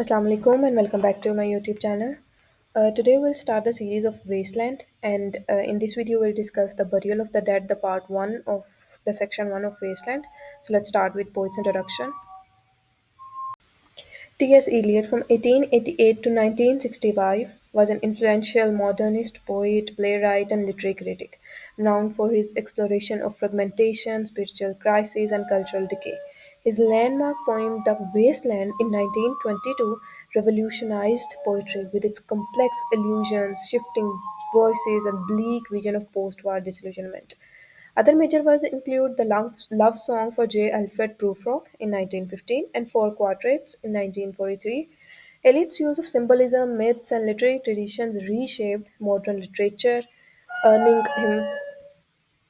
Assalamu alaikum and welcome back to my YouTube channel. Today we'll start the series of Wasteland, and in this video we'll discuss the Burial of the Dead, the part 1 of the section 1 of Wasteland. So let's start with poet's introduction. T.S. Eliot from 1888 to 1965 was an influential modernist poet, playwright, and literary critic, known for his exploration of fragmentation, spiritual crisis, and cultural decay. His landmark poem, The Wasteland, in 1922, revolutionized poetry with its complex allusions, shifting voices, and bleak vision of post war disillusionment. Other major works include the love song for J. Alfred Prufrock in 1915 and Four Quartets in 1943. Eliot's use of symbolism, myths, and literary traditions reshaped modern literature, earning him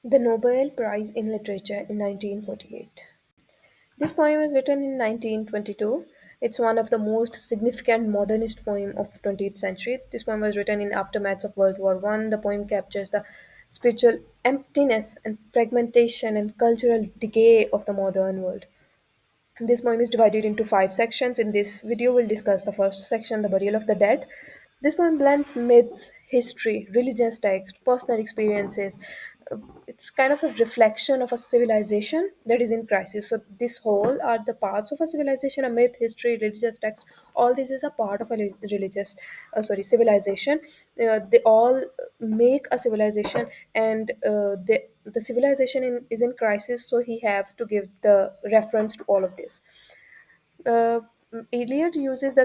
the Nobel Prize in Literature in 1948. This poem is written in 1922. It's one of the most significant modernist poem of 20th century. This poem was written in aftermath of World War One. The poem captures the spiritual emptiness and fragmentation and cultural decay of the modern world. This poem is divided into five sections. In this video, we'll discuss the first section, The Burial of the Dead. This poem blends myths, history, religious text, personal experiences. It's kind of a reflection of a civilization that is in crisis. So, this whole are the parts of a civilization, a myth, history, religious text. All this is a part of a civilization. They all make a civilization, and the civilization is in crisis, so he have to give the reference to all of this. uh, Eliot uses the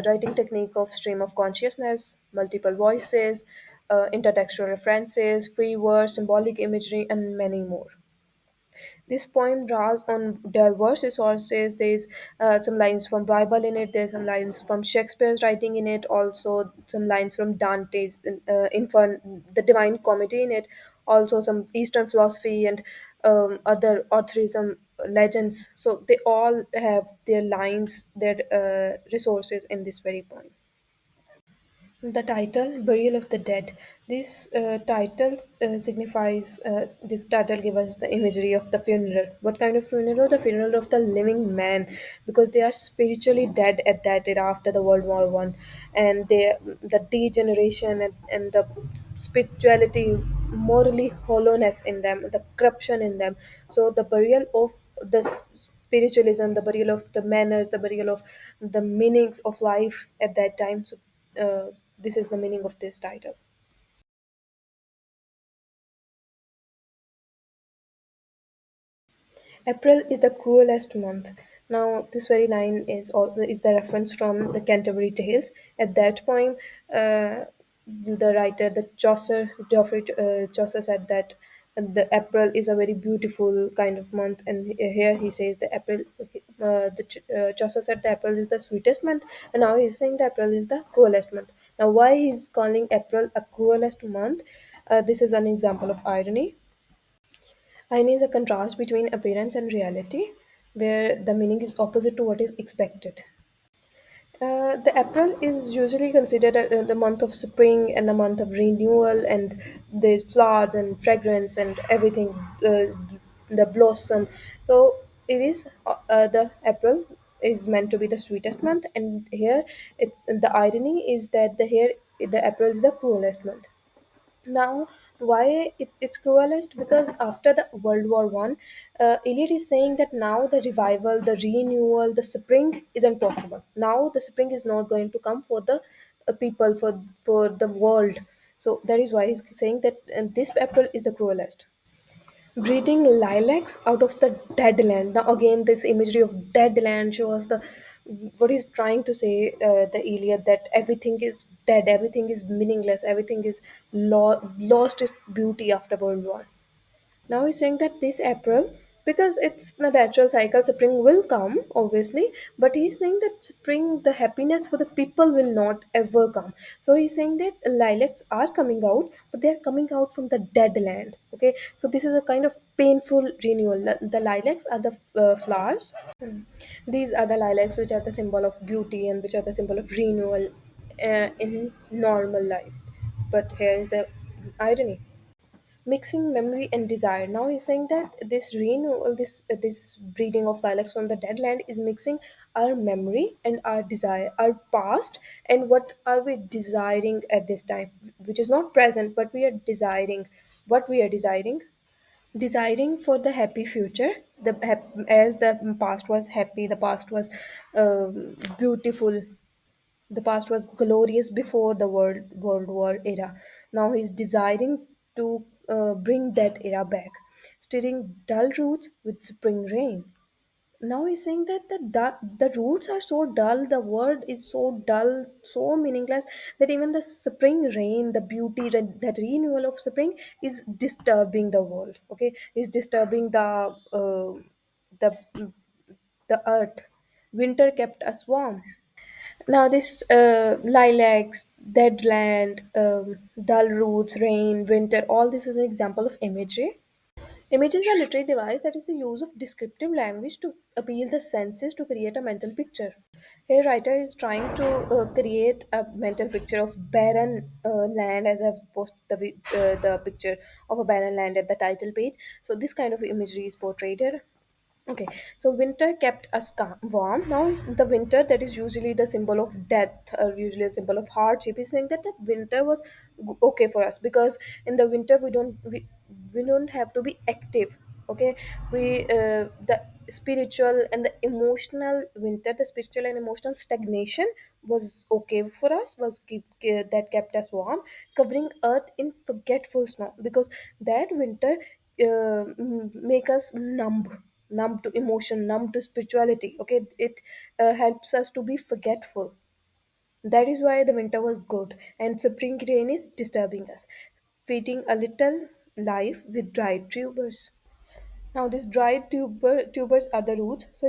writing technique of stream of consciousness, multiple voices, intertextual references, free words, symbolic imagery, and many more. This poem draws on diverse sources. There's some lines from Bible in it. There's some lines from Shakespeare's writing in it. Also, some lines from Dante's the Divine Comedy in it. Also, some Eastern philosophy and other authorism legends. So they all have their lines, their resources in this very poem. The title, Burial of the Dead. This title signifies, this title gives us the imagery of the funeral. What kind of funeral? The funeral of the living man, because they are spiritually dead at that era after the World War One, and the degeneration and the spirituality, morally hollowness in them, the corruption in them. So the burial of the spiritualism, the burial of the manners, the burial of the meanings of life at that time. So this is the meaning of this title. April is the cruelest month. Now, this very line is the reference from the Canterbury Tales. At that point, the writer, the Geoffrey Chaucer, said that the April is a very beautiful kind of month, and here he says the April. Chaucer said the April is the sweetest month, and now he's saying the April is the cruelest month. Now, why he's calling April a cruelest month? This is an example of irony. Irony is a contrast between appearance and reality, where the meaning is opposite to what is expected. The April is usually considered the month of spring and the month of renewal, and there's flowers and fragrance and everything, the blossom. So it is the April is meant to be the sweetest month, and here it's the irony is that the April is the cruelest month. Now, why it's cruelest? Because after the World War One, Eliot is saying that now the revival, the renewal, the spring isn't possible. Now the spring is not going to come for the people, for the world. So that is why he's saying that this April is the cruelest. Breeding lilacs out of the dead land. Now again, this imagery of dead land shows the what he's trying to say, the Iliad, that everything is dead, everything is meaningless, everything is lost its beauty after World War. Now he's saying that this April, because it's the natural cycle, spring will come, obviously, but he's saying that spring, the happiness for the people will not ever come. So he's saying that lilacs are coming out, but they're coming out from the dead land. Okay, so this is a kind of painful renewal. The lilacs are the flowers. These are the lilacs, which are the symbol of beauty and which are the symbol of renewal in normal life. But here is the irony. mixing memory and desire. Now he's saying that this renewal, this breeding of lilacs from the dead land is mixing our memory and our desire, our past, and what are we desiring at this time, which is not present, but we are desiring. What we are desiring for the happy future, as the past was happy, the past was beautiful, the past was glorious before the world war era. Now he's desiring to bring that era back, stirring dull roots with spring rain. Now he's saying that the roots are so dull, the word is so dull, so meaningless, that even the spring rain, the beauty, that renewal of spring is disturbing the world. Okay, is disturbing the the earth. Winter kept us warm. Now this lilacs, dead land, dull roots, rain, winter, all this is an example of imagery. Image is a literary device that is the use of descriptive language to appeal the senses to create a mental picture. Here, writer is trying to create a mental picture of barren land, as I've posted the picture of a barren land at the title page. So this kind of imagery is portrayed here. Okay, so winter kept us warm. Now is the winter that is usually the symbol of death, or usually a symbol of hardship. Is saying that the winter was okay for us, because in the winter we don't have to be active. Okay, we the spiritual and the emotional winter, the spiritual and emotional stagnation was okay for us. That kept us warm, covering earth in forgetful snow, because that winter make us numb to emotion, numb to spirituality. Okay, it helps us to be forgetful. That is why the winter was good, and spring rain is disturbing us, feeding a little life with dried tubers. Now, these dried tubers are the roots. So,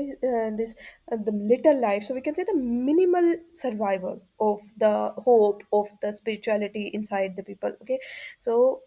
this the little life. So, we can say the minimal survival of the hope of the spirituality inside the people. Okay, so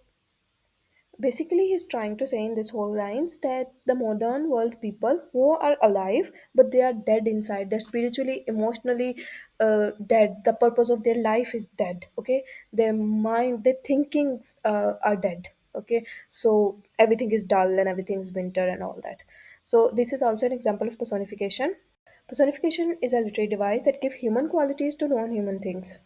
basically he's trying to say in this whole lines that the modern world people who are alive but they are dead inside, they're spiritually, emotionally dead. The purpose of their life is dead. Okay, their mind, their thinkings are dead. Okay, so everything is dull and everything is winter and all that. So this is also an example of personification. Personification is a literary device that give human qualities to non-human things.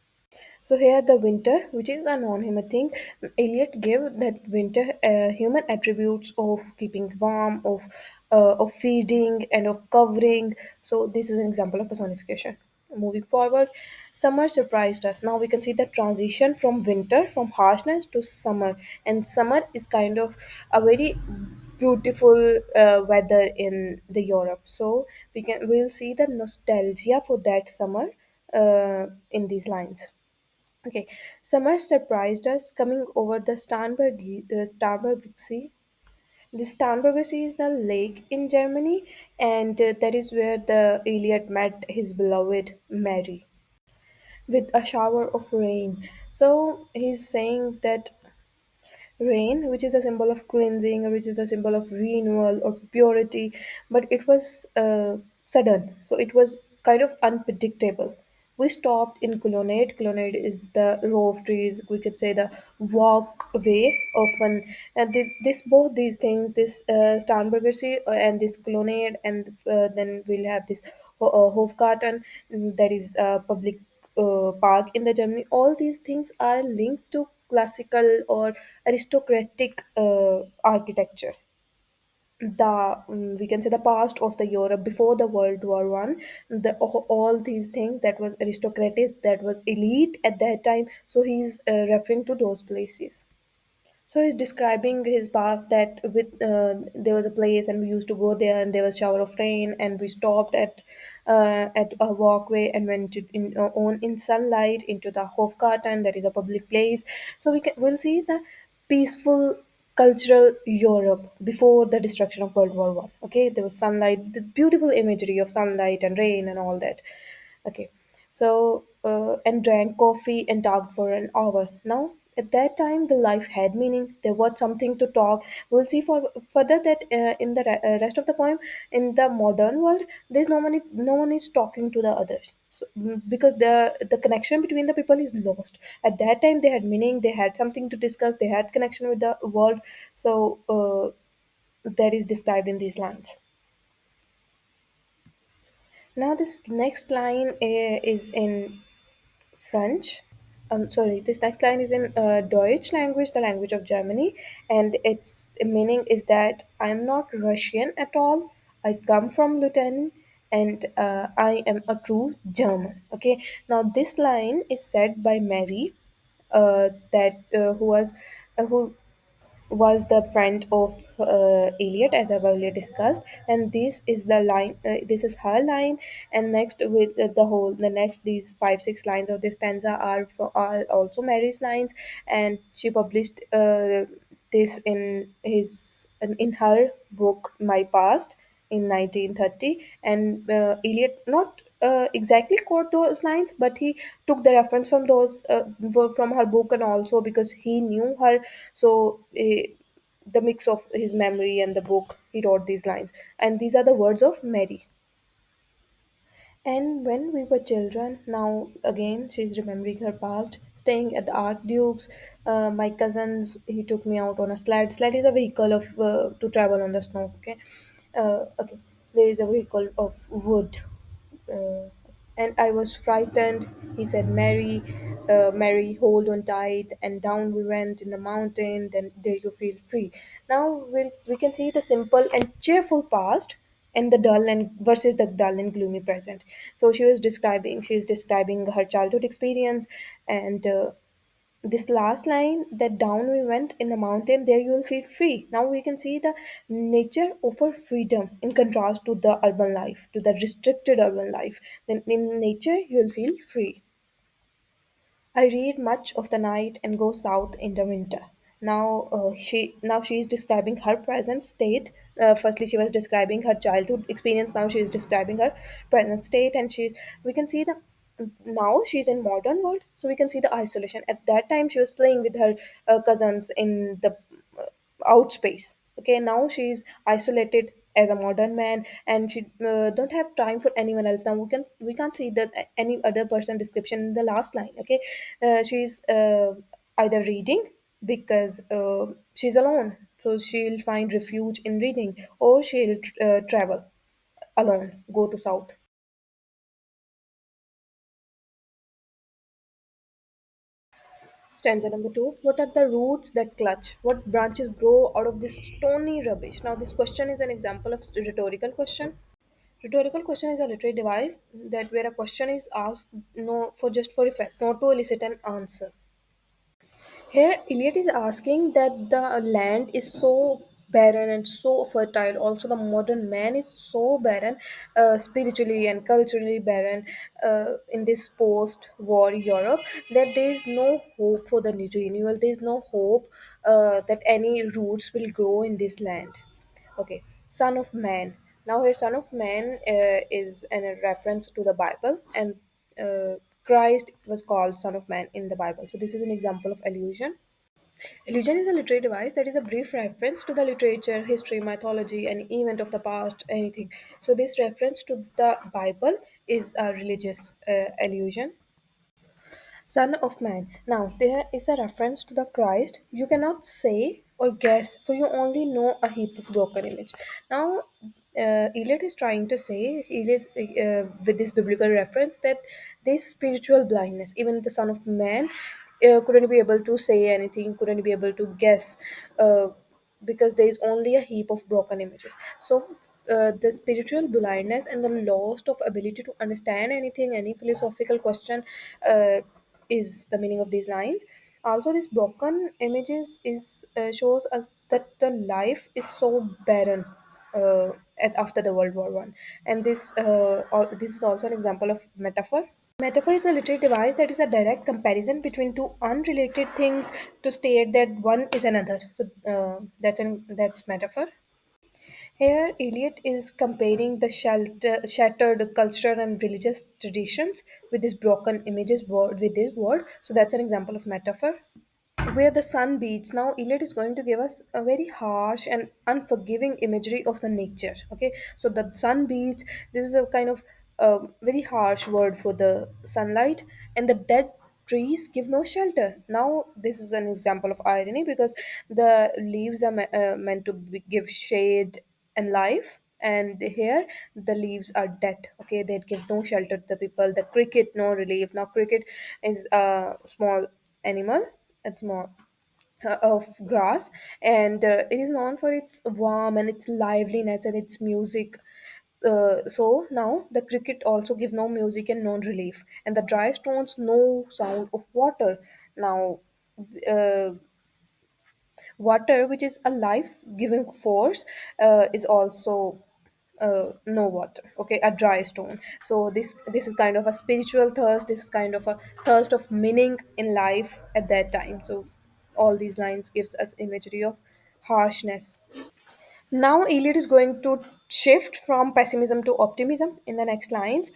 So here the winter, which is a non-human thing, Eliot gave that winter human attributes of keeping warm, of feeding, and of covering. So this is an example of personification. Moving forward, summer surprised us. Now we can see the transition from winter, from harshness to summer, and summer is kind of a very beautiful weather in the Europe. So we'll see the nostalgia for that summer in these lines. Okay, summer surprised us coming over the Starnberg Sea. The Starnberger Sea is a lake in Germany, and that is where the Eliot met his beloved Mary with a shower of rain. So he's saying that rain, which is a symbol of cleansing, or which is a symbol of renewal or purity, but it was sudden, so it was kind of unpredictable. We stopped in colonnade. Colonnade is the row of trees, we could say the walkway often. And this both these things, this Starnberger Sea and this colonnade, and then we'll have this Hofgarten, that is public park in the Germany. All these things are linked to classical or aristocratic architecture. We can say the past of the Europe before the World War One. All these things that was aristocratic, that was elite at that time. So he's referring to those places. So he's describing his past, that with there was a place and we used to go there, and there was shower of rain, and we stopped at a walkway and went to on in sunlight into the Hofgarten, that is a public place. So we'll see the peaceful cultural Europe before the destruction of World War One. Okay, there was sunlight, the beautiful imagery of sunlight and rain and all that. Okay, so and drank coffee and talked for an hour. Now at that time the life had meaning, there was something to talk. We'll see for further that in the rest of the poem, in the modern world there's no one is talking to the others, so, because the connection between the people is lost. At that time they had meaning, they had something to discuss, they had connection with the world. So that is described in these lines. Now this next line is in French. Sorry, this next line is in Deutsch language, the language of Germany, and its meaning is that I'm not Russian at all. I come from Luton, and I am a true German. Okay, now this line is said by Mary, that who was the friend of Eliot, as I've earlier discussed, and this is the line. This is her line, and next with the next these 5 6 lines of this stanza are also Mary's lines, and she published this in her book My Past in 1930, and Eliot not exactly quote those lines, but he took the reference from those from her book, and also because he knew her, so the mix of his memory and the book, he wrote these lines, and these are the words of Mary. And when we were children, now again she's remembering her past, staying at the Archduke's. My cousins, he took me out on a sled. Sled is a vehicle of to travel on the snow. Okay, okay. There is a vehicle of wood, uh, and I was frightened. He said, "Mary, Mary, hold on tight." And down we went in the mountain. Then there you feel free. Now we can see the simple and cheerful past, and the dull and versus the dull and gloomy present. So she's describing her childhood experience, and this last line, that down we went in the mountain, there you will feel free. Now we can see the nature offer freedom in contrast to the urban life, to the restricted urban life. Then in nature you will feel free. I read much of the night and go south in the winter. Now she is describing her present state. Firstly, she was describing her childhood experience. Now she is describing her present state, and we can see the now she's in modern world, so we can see the isolation. At that time, she was playing with her cousins in the outspace. Okay, now she's isolated as a modern man, and she don't have time for anyone else. Now we can't see that any other person description in the last line. Okay, she's either reading because she's alone, so she'll find refuge in reading, or she'll travel alone, go to south. Stanza number 2. What are the roots that clutch? What branches grow out of this stony rubbish? Now, this question is an example of rhetorical question. Rhetorical question is a literary device that where a question is asked no for just for effect, not to elicit an answer. Here, Eliot is asking that the land is so barren and so fertile. Also, the modern man is so barren, spiritually and culturally barren, in this post-war Europe, that there is no hope for the renewal. There is no hope that any roots will grow in this land. Okay, Son of Man. Now, here, Son of Man is a reference to the Bible, and Christ was called Son of Man in the Bible. So, this is an example of allusion. Allusion is a literary device that is a brief reference to the literature, history, mythology, an event of the past, anything. So, this reference to the Bible is a religious allusion. Son of Man. Now, there is a reference to the Christ. You cannot say or guess, for you only know a heap of broken image. Now, Eliot is trying to say, he is with this biblical reference, that this spiritual blindness, even the Son of Man couldn't be able to say anything, couldn't be able to guess. Because there is only a heap of broken images. So the spiritual blindness and the loss of ability to understand anything, any philosophical question, is the meaning of these lines. Also, this broken images is shows us that the life is so barren after the World War One, and this is also an example of metaphor. Metaphor is a literary device that is a direct comparison between two unrelated things to state that one is another. So that's metaphor. Here, Eliot is comparing the shattered cultural and religious traditions with this broken images word with this word. So that's an example of metaphor. where the sun beats. Now Eliot is going to give us a very harsh and unforgiving imagery of the nature. Okay, so the sun beats, this is a kind of very harsh word for the sunlight, and the dead trees give no shelter. Now this is an example of irony, because the leaves are meant to give shade and life, and here the leaves are dead. Okay, they give no shelter to the people. The cricket, no relief. Now cricket is a small animal, it's more of grass, and it is known for its warmth and its liveliness and its music. So now the cricket also give no music and no relief, and the dry stones no sound of water. Now uh, water, which is a life giving force, is also no water. Okay, a dry stone. So this is kind of a spiritual thirst. This is kind of a thirst of meaning in life at that time. So all these lines gives us imagery of harshness. Now Eliot is going to shift from pessimism to optimism in the next lines.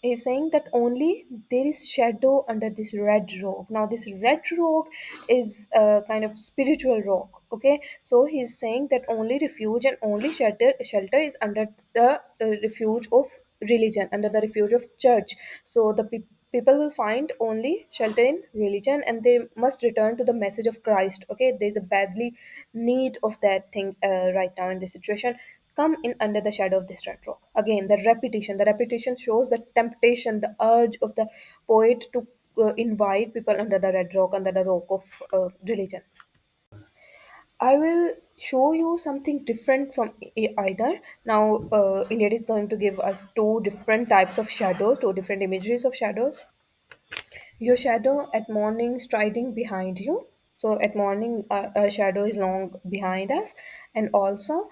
He's saying that only there is shadow under this red rock. Now this red rock is a kind of spiritual rock. Okay, so he's saying that only refuge and only shelter is under the refuge of religion, under the refuge of church. So the people will find only shelter in religion, and they must return to the message of Christ. Okay, there's a badly need of that thing right now in this situation. Come in under the shadow of this red rock. Again, the repetition shows the temptation, the urge of the poet to invite people under the red rock, under the rock of religion. I will show you something different from either. Now, Eliot is going to give us two different types of shadows, two different imageries of shadows. Your shadow at morning striding behind you. So at morning, our shadow is long behind us, and also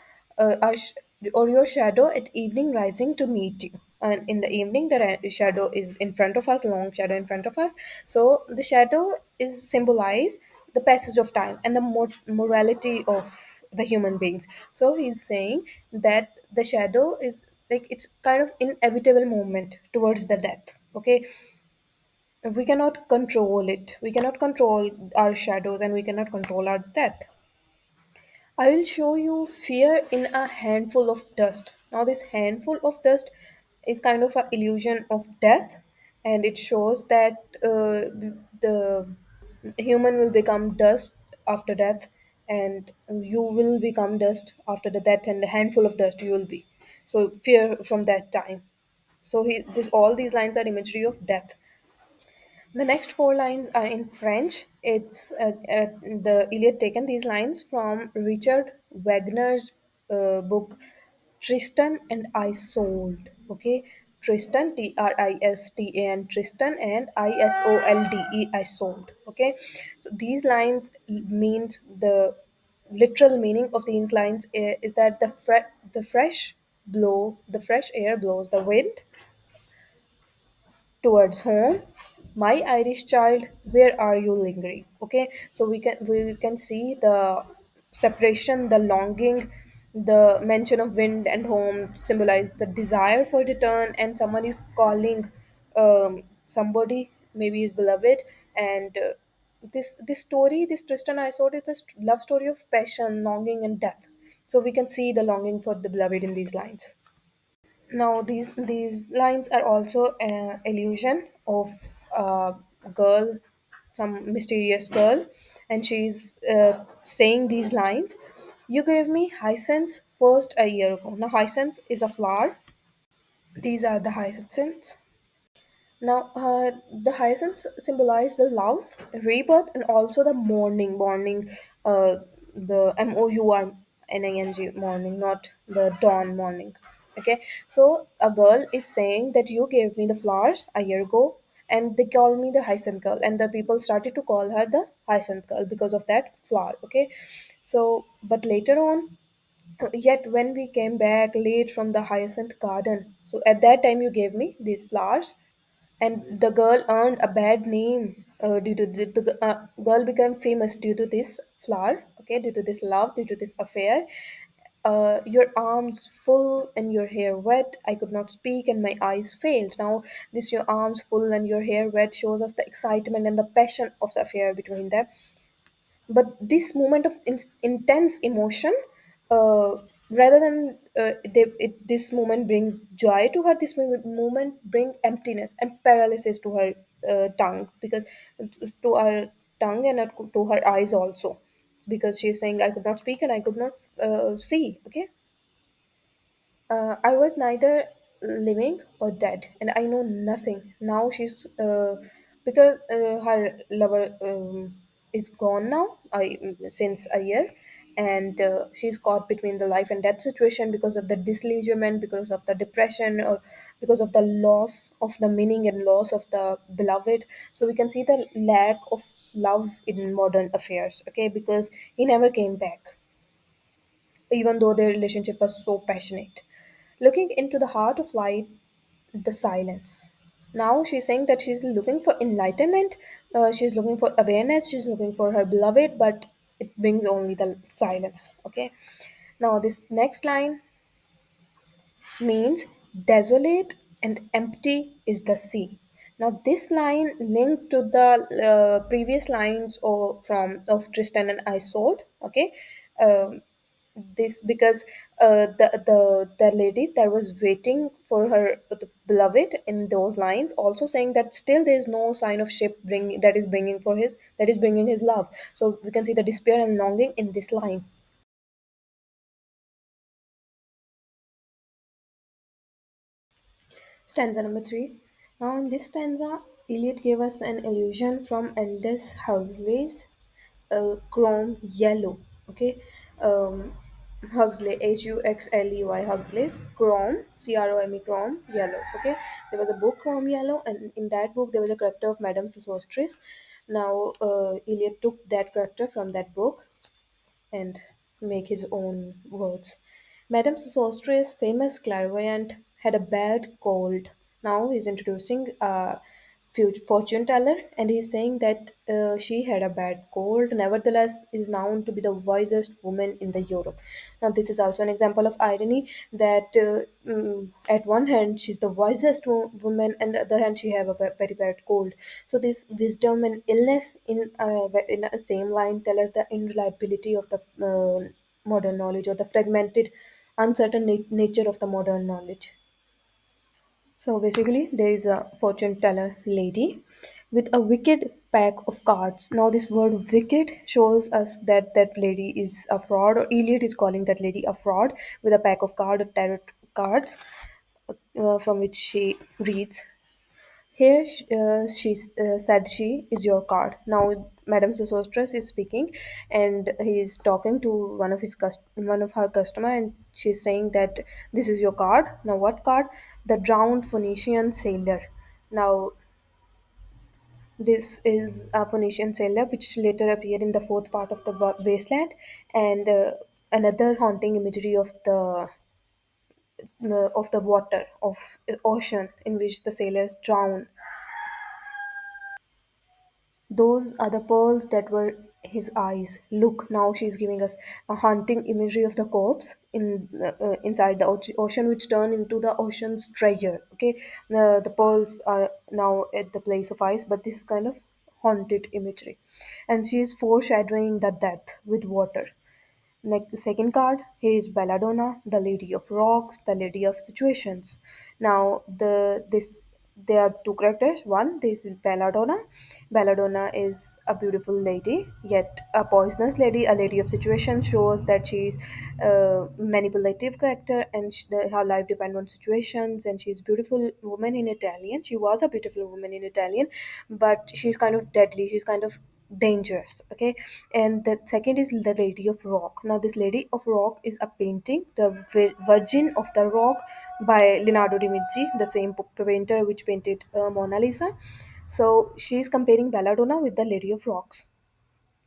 or your shadow at evening rising to meet you. And in the evening, the shadow is in front of us, long shadow in front of us. So the shadow is symbolize the passage of time and the morality of the human beings. So he's saying that the shadow is like it's kind of inevitable movement towards the death. Okay, we cannot control it. We cannot control our shadows, and we cannot control our death. I will show you fear in a handful of dust. Now, this handful of dust is kind of an illusion of death, and it shows that the human will become dust after death, and you will become dust after the death, and a handful of dust you will be. So, fear from that time. So, all these lines are imagery of death. The next four lines are in French. It's the Eliot taken these lines from Richard Wagner's book Tristan and Isolde. Okay, Tristan, Tristan, Tristan, and Isolde, Isolde. Okay, so these lines means the literal meaning of these lines is that the fresh air blows the wind towards home. My Irish child, where are you lingering? Okay, so we can see the separation, the longing. The mention of wind and home symbolize the desire for return, and someone is calling somebody, maybe his beloved. And this story, this Tristan Isolde, is a love story of passion, longing, and death. So we can see the longing for the beloved in these lines. Now these lines are also an illusion of a girl, some mysterious girl, and she's saying these lines. You gave me hyacinths first a year ago. Now hyacinth is a flower. These are the hyacinths. Now, the hyacinths symbolize the love, rebirth, and also the morning, the MOURNING morning, not the dawn morning. Okay, so a girl is saying that you gave me the flowers a year ago, and they call me the hyacinth girl, and the people started to call her the hyacinth girl because of that flower. Okay, so but later on, yet when we came back late from the hyacinth garden, so at that time you gave me these flowers, and the girl earned a bad name due to the girl became famous due to this flower. Okay, due to this love, due to this affair. Your arms full and your hair wet, I could not speak and my eyes failed. Now this your arms full and your hair wet shows us the excitement and the passion of the affair between them. but this moment of intense emotion, uh, rather than this moment brings joy to her, this moment bring emptiness and paralysis to her tongue, because to her tongue and to her eyes also, because she's saying I could not speak and I could not see. Okay. I was neither living or dead, and I know nothing. Now she's because her lover is gone now. Since a year, and she's caught between the life and death situation because of the disillusionment, because of the depression, or because of the loss of the meaning and loss of the beloved. So we can see the lack of love in modern affairs. Okay, because he never came back, even though their relationship was so passionate. Looking into the heart of light, the silence. Now she's saying that she's looking for enlightenment, she's looking for awareness, she's looking for her beloved, but it brings only the silence. Okay. Now, this next line means desolate and empty is the sea. Now, this line linked to the previous lines of Tristan and Isolde. Okay. Um, this because the lady that was waiting for her the beloved in those lines also saying that still there is no sign of ship bring that is bringing his love. So we can see the despair and longing in this line. Stanza number 3. Now in this stanza, Eliot gave us an illusion from Aldous Huxley's Chrome Yellow. Okay. um, Huxley, Huxley, Huxley's Chrome, Crome, Chrome Yellow. Okay, there was a book Chrome Yellow, and in that book there was a character of Madame Sosostris. Now Eliot took that character from that book and make his own words. Madame Sosostris, famous clairvoyant, had a bad cold. Now he's introducing a fortune teller, and he's saying that she had a bad cold. Nevertheless, is known to be the wisest woman in the Europe. Now this is also an example of irony that at one hand she's the wisest woman, and the other hand she have a very bad cold. So this wisdom and illness in a same line tell us the unreliability of the modern knowledge, or the fragmented, uncertain nature of the modern knowledge. So basically, there is a fortune teller lady with a wicked pack of cards. Now, this word wicked shows us that that lady is a fraud, or Eliot is calling that lady a fraud with a pack of tarot cards from which she reads. Here, said she is your card. Now, Madame Sosostris is speaking, and he is talking to one of her customer, and she's saying that this is your card. Now, what card? The drowned Phoenician sailor. Now, this is a Phoenician sailor, which later appeared in the fourth part of the wasteland, and another haunting imagery of the water of ocean in which the sailors drown. Those are the pearls that were his eyes. Look, now she's giving us a haunting imagery of the corpse inside the ocean, which turn into the ocean's treasure. Okay, the pearls are now at the place of ice, but this is kind of haunted imagery, and she is foreshadowing the death with water. Next, the second card, here is Belladonna, the Lady of Rocks, the Lady of Situations. Now, there are two characters. One, this is Belladonna. Belladonna is a beautiful lady, yet a poisonous lady. A lady of situation shows that she's a manipulative character, and her life depends on situations. And she's beautiful woman in Italian. She was a beautiful woman in Italian, but she's kind of deadly. She's kind of dangerous. Okay, and the second is the Lady of Rock. Now this Lady of Rock is a painting, the Virgin of the Rock, by Leonardo da Vinci, the same painter which painted Mona Lisa. So she's comparing Belladonna with the Lady of Rocks.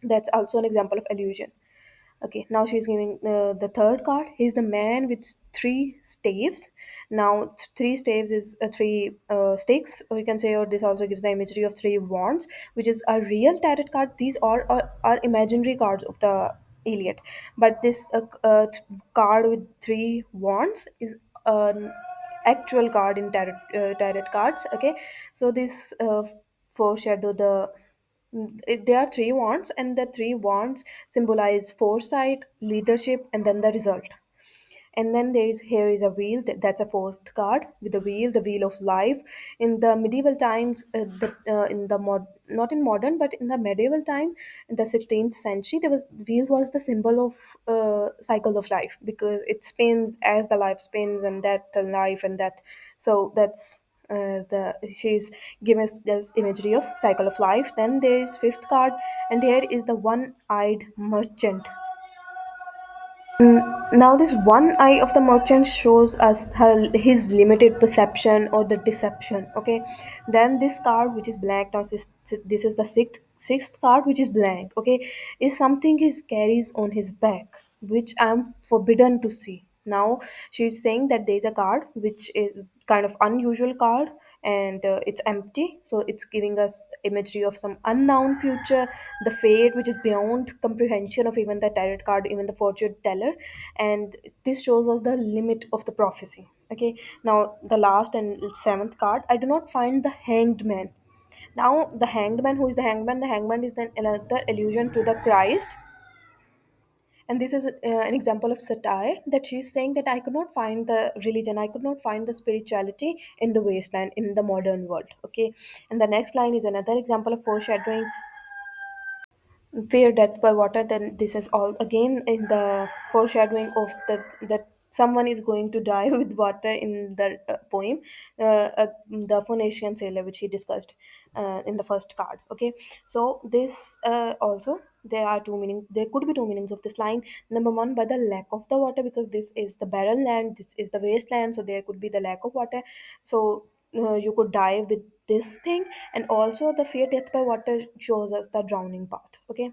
That's also an example of illusion. Okay, now she's giving the third card. He's the man with three staves. Now, three staves is three sticks, we can say, or this also gives the imagery of three wands, which is a real tarot card. These are imaginary cards of the Eliot, but this card with three wands is an actual card in tarot cards. Okay, so this foreshadow the There are three wands, and the three wands symbolize foresight, leadership, and then the result. And then here is a wheel, that's a fourth card with the wheel of life. In the medieval times, in the not in modern but in the medieval time, in the 16th century, there was wheel was the symbol of cycle of life, because it spins as the life spins, and that the life and that. So that's the she's giving us this imagery of cycle of life. Then there is fifth card, and here is the one-eyed merchant. Now, this one eye of the merchant shows us his limited perception or the deception. Okay, then this card, which is blank, now this is the sixth card, which is blank. Okay, is something he carries on his back, which I am forbidden to see. Now, she's saying that there's a card which is kind of unusual card, and it's empty, so it's giving us imagery of some unknown future, the fate which is beyond comprehension of even the tarot card, even the fortune teller. And this shows us the limit of the prophecy. Okay, now the last and seventh card, I do not find the hanged man. Now the hanged man, who is the hanged man? The hanged man is then another allusion to the Christ. And this is an example of satire, that she's saying that I could not find the religion, I could not find the spirituality in the wasteland, in the modern world. Okay, and the next line is another example of foreshadowing fear death by water. Then this is all again in the foreshadowing of the that someone is going to die with water in the poem, the Phoenician sailor, which he discussed in the first card. Okay, so this also, there are two meanings, there could be two meanings of this line. Number one, by the lack of the water, because this is the barren land, this is the wasteland, so there could be the lack of water. So you could die with this thing. And also the fear death by water shows us the drowning part. Okay,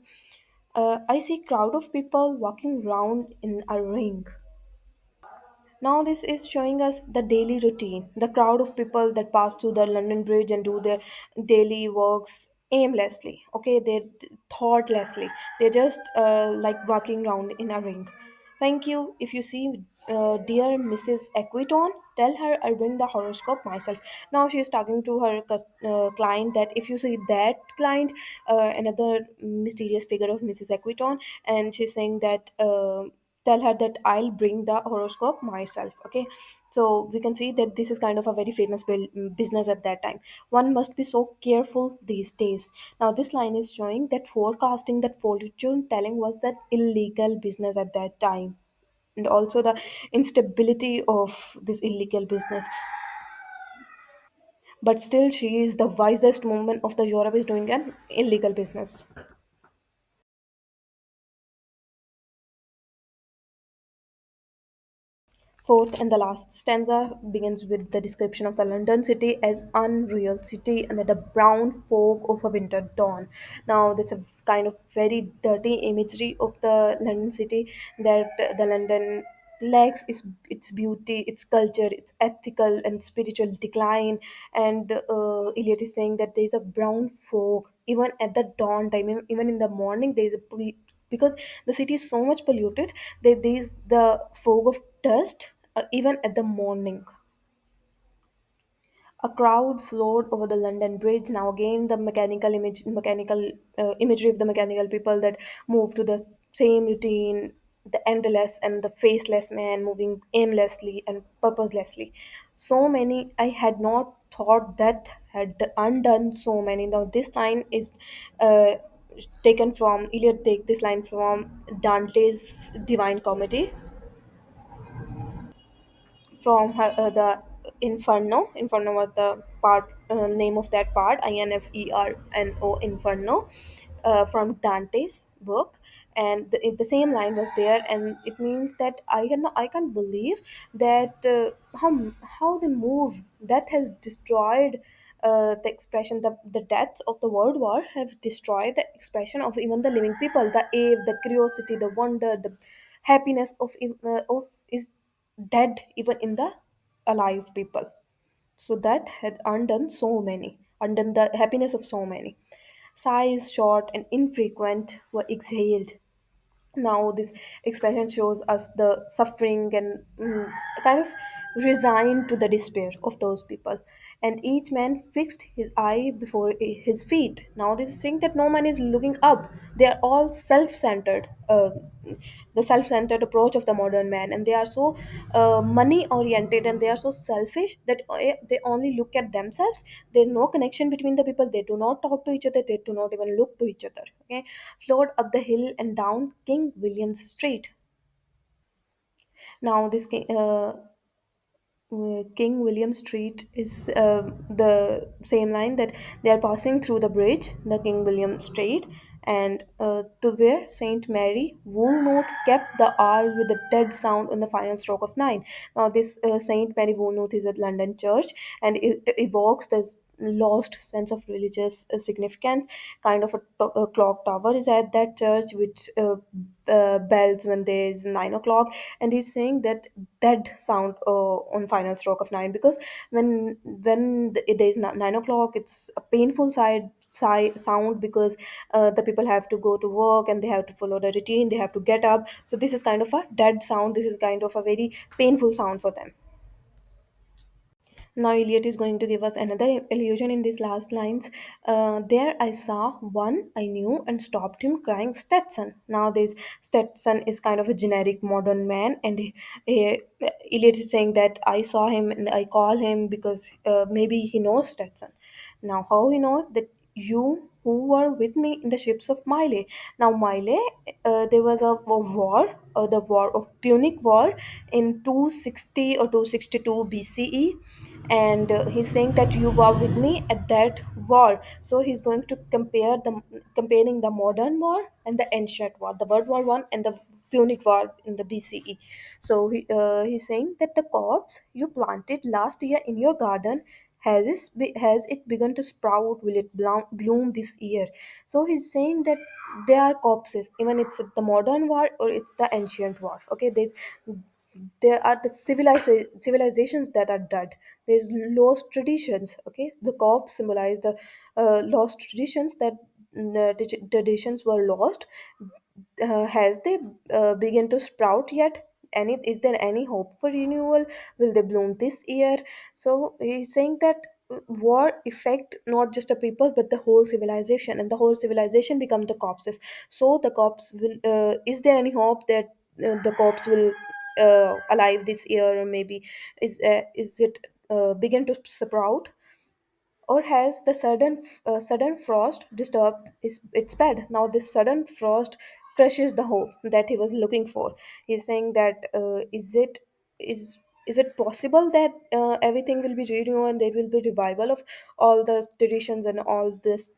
I see crowd of people walking around in a ring. Now this is showing us the daily routine, the crowd of people that pass through the London Bridge and do their daily works aimlessly. Okay, they thoughtlessly. They're just like walking around in a ring. Thank you. If you see dear Mrs. Equiton, tell her I bring the horoscope myself. Now she is talking to her client, that if you see that client, another mysterious figure of Mrs. Equiton, and she's saying that. Tell her that I'll bring the horoscope myself. Okay, so we can see that this is kind of a very famous business at that time. One must be so careful these days. Now, this line is showing that forecasting, that fortune telling was that illegal business at that time, and also the instability of this illegal business. But still, she is the wisest woman of the Europe is doing an illegal business. Fourth and the last stanza begins with the description of the London city as unreal city and that the brown fog of a winter dawn. Now that's a kind of very dirty imagery of the London city, that the London lacks its beauty, its culture, its ethical and spiritual decline. And Eliot is saying that there is a brown fog even at the dawn time, even in the morning. There is a because the city is so much polluted, there is the fog of dust even at the morning. A crowd flowed over the London Bridge. Now again, the mechanical imagery of the mechanical people that move to the same routine, the endless and the faceless man moving aimlessly and purposelessly. So many I had not thought that had undone so many. Now this line is uh, taken from Eliot. Take this line from Dante's Divine Comedy, from the Inferno. Inferno was the part name of that part. Inferno, Inferno, from Dante's book. And the same line was there, and it means that I can't believe that how they move. Death has destroyed the expression. The deaths of the World War have destroyed the expression of even the living people. The awe, the curiosity, the wonder, the happiness of is dead even in the alive people. So that had undone the happiness of so many. Sighs, short and infrequent, were exhaled. Now this expression shows us the suffering and kind of resigned to the despair of those people. and each man fixed his eye before his feet. Now this is saying that no man is looking up. They are all self-centered. The self-centered approach of the modern man, and they are so money oriented, and they are so selfish that they only look at themselves. There's no connection between the people. They do not talk to each other. They do not even look to each other. Okay, flowed up the hill and down King William's Street. Now this King William Street is the same line that they are passing through the bridge, the King William Street, and to where Saint Mary Woolnoth kept the hour with a dead sound on the final stroke of 9. Now, this Saint Mary Woolnoth is a London church, and it evokes this lost sense of religious significance. Kind of a clock tower is at that church, which bells when there is 9 o'clock, and he's saying that dead sound on final stroke of 9, because it is 9 o'clock, it's a painful sound, because the people have to go to work and they have to follow the routine, they have to get up. So this is kind of a dead sound, this is kind of a very painful sound for them. Now Eliot is going to give us another illusion in these last lines. There I saw one I knew and stopped him, crying Stetson. Now this Stetson is kind of a generic modern man, and Eliot is saying that I saw him and I call him because maybe he knows Stetson. Now how he knows that you who were with me in the ships of Mile. Now Mile, there was a war, the war of Punic War in 260 or 262 BCE, and he's saying that you were with me at that war. So he's going to comparing the modern war and the ancient war, the World War One and the Punic War in the BCE. So he's saying that the crops you planted last year in your garden has it begun to sprout? Will it bloom this year? So he's saying that they are corpses, even it's the modern war or it's the ancient war. Okay, there are the civilizations that are dead. There's lost traditions. Okay, the corpse symbolize the lost traditions, that traditions were lost. Has they begin to sprout yet? Any, is there any hope for renewal? Will they bloom this year? So he's saying that war affect not just the people but the whole civilization, and the whole civilization become the corpses. So the corpse will is there any hope that the corpse will alive this year, or maybe is it begin to sprout? Or has the sudden frost disturbed its bed? Now this sudden frost crushes the hope that he was looking for. He's saying that is it possible that everything will be renewed and there will be revival of all the traditions and all this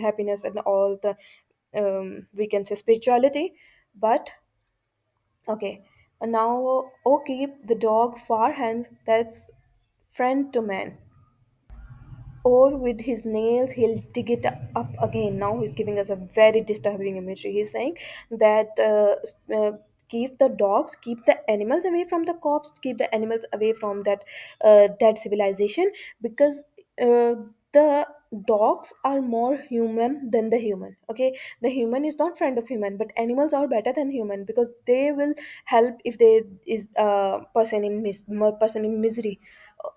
happiness and all the we can say spirituality? But okay, now oh, keep the dog far hence, that's friend to man, or with his nails he'll dig it up again. Now he's giving us a very disturbing imagery. He's saying that keep the dogs, keep the animals away from the corpse, keep the animals away from that dead civilization, because uh, the dogs are more human than the human. Okay, the human is not friend of human, but animals are better than human, because they will help if there is a person in misery.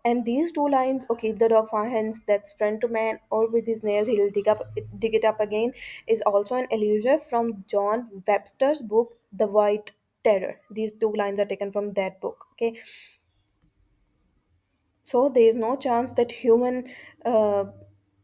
And these two lines, okay, if the dog finds that's friend to man, or with his nails he'll dig it up again, is also an allusion from John Webster's book The White Terror. These two lines are taken from that book. Okay, so there is no chance that human uh,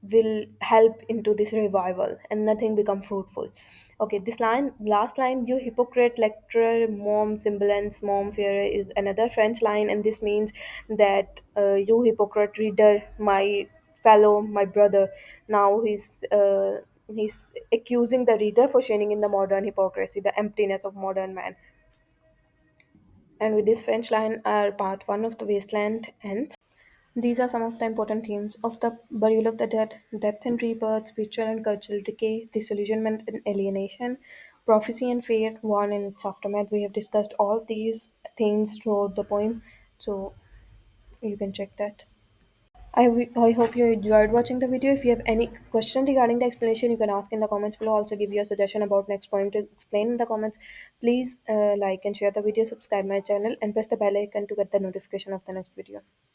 will help into this revival and nothing become fruitful. Okay, this line, last line, you hypocrite lecturer, mom semblance, mom fear, is another French line, and this means that you hypocrite reader, my fellow, my brother. Now he's accusing the reader for sharing in the modern hypocrisy, the emptiness of modern man. And with this French line, our part one of the wasteland ends. These are some of the important themes of the burial of the dead: death and rebirth, spiritual and cultural decay, disillusionment and alienation, prophecy and fate, war and its aftermath. We have discussed all these themes throughout the poem, so you can check that. I hope you enjoyed watching the video. If you have any question regarding the explanation, you can ask in the comments below. Also, give your suggestion about next poem to explain in the comments. Please like and share the video, subscribe my channel, and press the bell icon to get the notification of the next video.